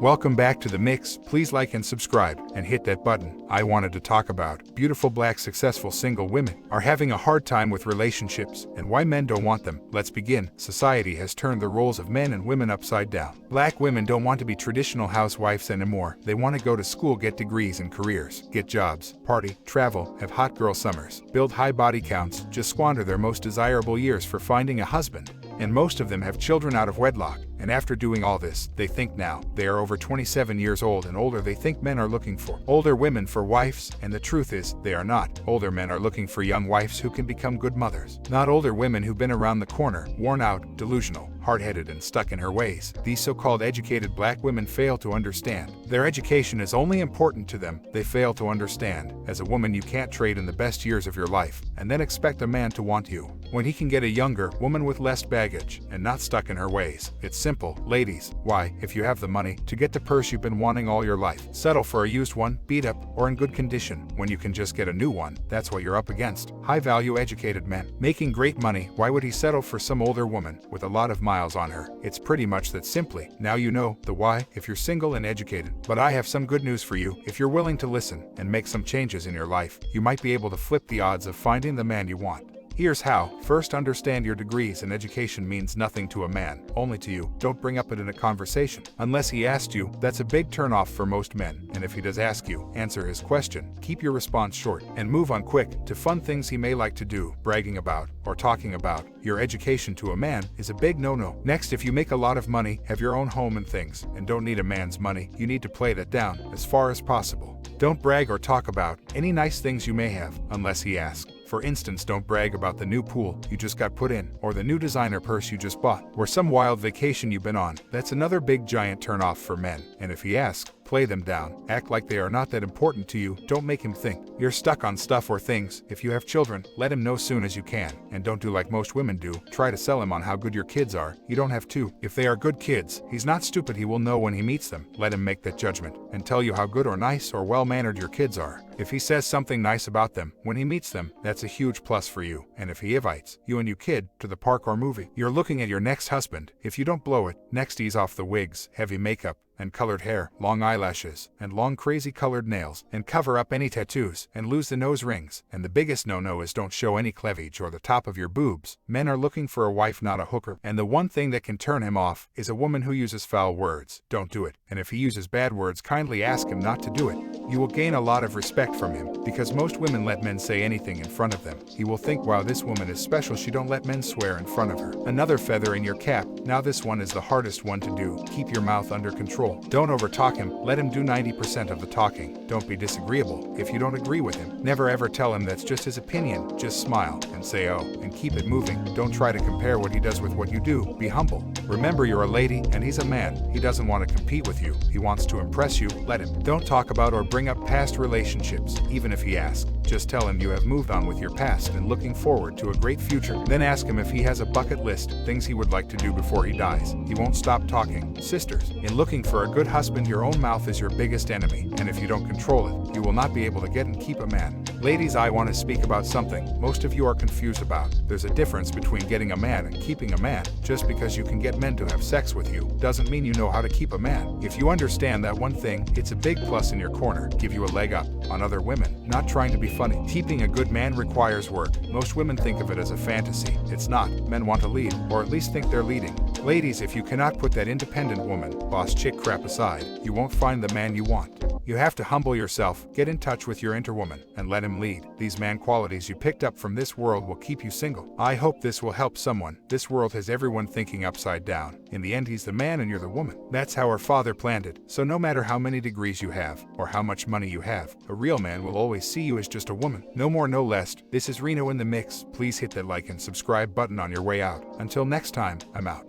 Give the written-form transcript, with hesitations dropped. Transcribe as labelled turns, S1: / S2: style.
S1: Welcome back to the mix. Please like and subscribe and hit that button. I wanted to talk about beautiful black successful single women are having a hard time with relationships and why men don't want them. Let's begin. Society has turned the roles of men and women upside down. Black women don't want to be traditional housewives anymore. They want to go to school, get degrees and careers, get jobs, party, travel, have hot girl summers, build high body counts, just squander their most desirable years for finding a husband. And most of them have children out of wedlock. And after doing all this, they think now they are over 27 years old and older. They think men are looking for older women for wives, and the truth is, they are not. Older men are looking for young wives who can become good mothers, not older women who've been around the corner, worn out, delusional, hard-headed and stuck in her ways. These so-called educated black women fail to understand. Their education is only important to them. They fail to understand. As a woman, you can't trade in the best years of your life and then expect a man to want you when he can get a younger woman with less baggage and not stuck in her ways. It's simple, ladies. Why, if you have the money to get the purse you've been wanting all your life, settle for a used one, beat up, or in good condition when you can just get a new one? That's what you're up against. High-value educated men making great money. Why would he settle for some older woman with a lot of miles on her? It's pretty much that simply. Now you know the why if you're single and educated. But I have some good news for you. If you're willing to listen and make some changes in your life, you might be able to flip the odds of finding the man you want. Here's how. First, understand your degrees and education means nothing to a man, only to you. Don't bring up it in a conversation unless he asked you. That's a big turnoff for most men. And if he does ask you, answer his question. Keep your response short and move on quick to fun things he may like to do. Bragging about or talking about your education to a man is a big no-no. Next, if you make a lot of money, have your own home and things, and don't need a man's money, you need to play that down as far as possible. Don't brag or talk about any nice things you may have unless he asks. For instance, don't brag about the new pool you just got put in, or the new designer purse you just bought, or some wild vacation you've been on. That's another big giant turnoff for men. And if he asks, play them down. Act like they are not that important to you. Don't make him think you're stuck on stuff or things. If you have children, let him know soon as you can. And don't do like most women do. Try to sell him on how good your kids are. You don't have to. If they are good kids, he's not stupid. He will know when he meets them. Let him make that judgment and tell you how good or nice or well-mannered your kids are. If he says something nice about them when he meets them, that's a huge plus for you. And if he invites you and your kid to the park or movie, you're looking at your next husband. If you don't blow it, next ease off the wigs, heavy makeup, and colored hair, long eyelashes, and long crazy colored nails, and cover up any tattoos, and lose the nose rings. And the biggest no-no is don't show any cleavage or the top of your boobs. Men are looking for a wife, not a hooker. And the one thing that can turn him off is a woman who uses foul words. Don't do it. And if he uses bad words, kindly ask him not to do it. You will gain a lot of respect from him, because most women let men say anything in front of them. He will think, wow, this woman is special. She don't let men swear in front of her. Another feather in your cap. Now this one is the hardest one to do. Keep your mouth under control. Don't overtalk him. Let him do 90% of the talking. Don't be disagreeable. If you don't agree with him, never ever tell him that's just his opinion. Just smile and say oh, and keep it moving. Don't try to compare what he does with what you do. Be humble. Remember, you're a lady and he's a man. He doesn't want to compete with you. He wants to impress you. Let him. Don't talk about or bring up past relationships, even if he asks. Just tell him you have moved on with your past and looking forward to a great future. Then ask him if he has a bucket list, things he would like to do before he dies. He won't stop talking. Sisters, in looking for a good husband, your own mouth is your biggest enemy, and if you don't control it, you will not be able to get and keep a man. Ladies, I want to speak about something most of you are confused about. There's a difference between getting a man and keeping a man. Just because you can get men to have sex with you doesn't mean you know how to keep a man. If you understand that one thing, it's a big plus in your corner, give you a leg up on other women. Not trying to be funny. Keeping a good man requires work. Most women think of it as a fantasy. It's not. Men want to lead, or at least think they're leading. Ladies, if you cannot put that independent woman, boss chick crap aside, you won't find the man you want. You have to humble yourself, get in touch with your interwoman, and let him lead. These man qualities you picked up from this world will keep you single. I hope this will help someone. This world has everyone thinking upside down. In the end, he's the man and you're the woman. That's how our father planned it. So no matter how many degrees you have, or how much money you have, a real man will always see you as just a woman. No more, no less. This is Reno in the Mix. Please hit that like and subscribe button on your way out. Until next time, I'm out.